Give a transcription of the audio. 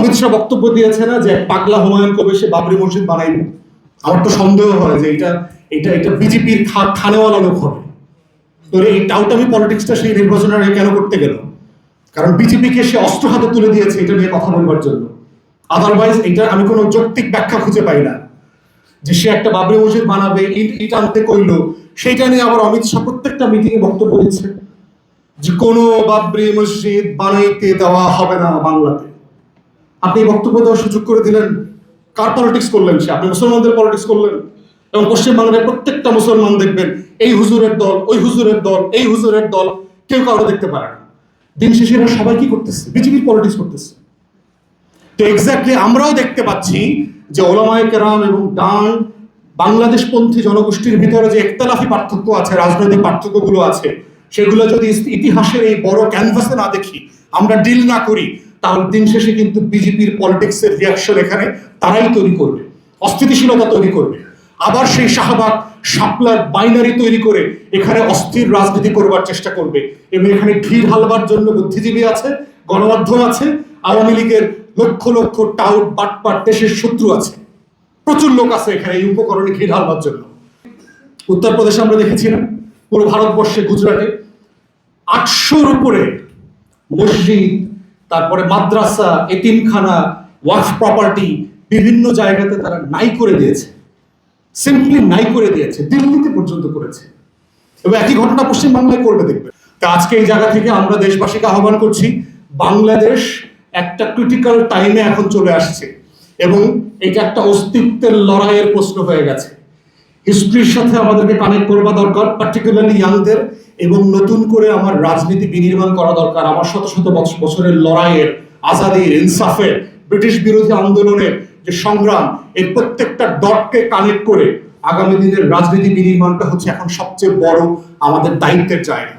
অমিত শাহ বক্তব্য দিয়েছে না যে পাগলা হুমায়ুন কবির সে বাবরি মসজিদ বানাইবে। আমার তো সন্দেহ হয় যে এটা এটা এটা বিজেপির খানেওয়ালা লোক হবে। তো এই টাউটামি পলিটিক্সটা সেই নির্বাচনের আগে কেন করতে গেল? কারণ বিজেপিকে সে অস্ত্র হাতে তুলে দিয়েছে এটা নিয়ে কথা বলবার জন্য। আদারওয়াইজ এটা আমি কোনো যৌক্তিক ব্যাখ্যা খুঁজে পাই না যে সে একটা বাবরি মসজিদ বানাবে, ইট আনতে কইলো, সেইটা নিয়ে আবার অমিত শাহ প্রত্যেকটা মিটিং এ বক্তব্য দিচ্ছে যে কোনো বাবরি মসজিদ বানাইতে দেওয়া হবে না বাংলাতে। আপনি বক্তব্য দেওয়ার সুযোগ করে দিলেন, কার পলিটিক্স করলেন সে? আপনি মুসলমানদের পলিটিক্স করলেন। এবং পশ্চিমবাংলার প্রত্যেকটা মুসলমান দেখবেন এই হুজুরের দল, ওই হুজুরের দল, এই হুজুরের দল, কেউ কারো দেখতে পারে না। দিন শেষে এরা সবাই কি করতেছে? বিজেপির পলিটিক্স করতেছে। তো এক্স্যাক্টলি আমরাও দেখতে পাচ্ছি যে ওলামায়ে কেরাম এবং ডান বাংলাদেশপন্থী জনগোষ্ঠীর ভিতরে যে একতলাফি পার্থক্য আছে, রাজনৈতিক পার্থক্যগুলো আছে, সেগুলো যদি ইতিহাসের এই বড় ক্যানভাসে না দেখি, আমরা ডিল না করি, তাহলে দিন শেষে কিন্তু বিজেপির পলিটিক্সের রিয়াকশন এখানে তারাই তৈরি করবে, অস্থিতিশীলতা তৈরি করবে। আবার সেই শাহবাগ শাপলার বাইনারি তৈরি করে এখানে অস্থির রাজনীতি করবার চেষ্টা করবে। এবং এখানে ভিড় হালবার জন্য বুদ্ধিজীবী আছে, গণমাধ্যম আছে, আওয়ামী লীগের লক্ষ লক্ষ টাউট বাটপাট দেশের শত্রু আছে, প্রচুর লোক আছে এখানে এই উপকরণে ঘি ঢালবার জন্য। উত্তরপ্রদেশে আমরা দেখেছি না, পুরো ভারতবর্ষে গুজরাটে 800-র উপরে মসজিদ, তারপরে মাদ্রাসা, এতিমখানা, ওয়াকফ প্রপার্টি বিভিন্ন জায়গাতে তারা নাই করে দিয়েছে, সিম্পলি নাই করে দিয়েছে, দিল্লিতে পর্যন্ত করেছে। এবং একই ঘটনা পশ্চিমবাংলায় করবে দেখবে। তা আজকে এই জায়গা থেকে আমরা দেশবাসীকে আহ্বান করছি, বাংলাদেশ একটা ক্রিটিক্যাল টাইমে এখন চলে আসছে এবং এটা একটা অস্তিত্বের লড়াইয়ের প্রশ্ন হয়ে গেছে। হিস্ট্রির সাথে আমাদেরকে কানেক্ট করবা দরকার, পার্টিকুলারলি ইয়াংদের, এবং নতুন করে আমার রাজনীতি বিনির্মাণ করা দরকার। আমার শত শত বছরের লড়াইয়ের, আজাদির, ইনসাফের, ব্রিটিশ বিরোধী আন্দোলনের যে সংগ্রাম, এই প্রত্যেকটা ডটকে কানেক্ট করে আগামী দিনের রাজনীতি বিনির্মাণটা হচ্ছে এখন সবচেয়ে বড় আমাদের দায়িত্বের জায়গা।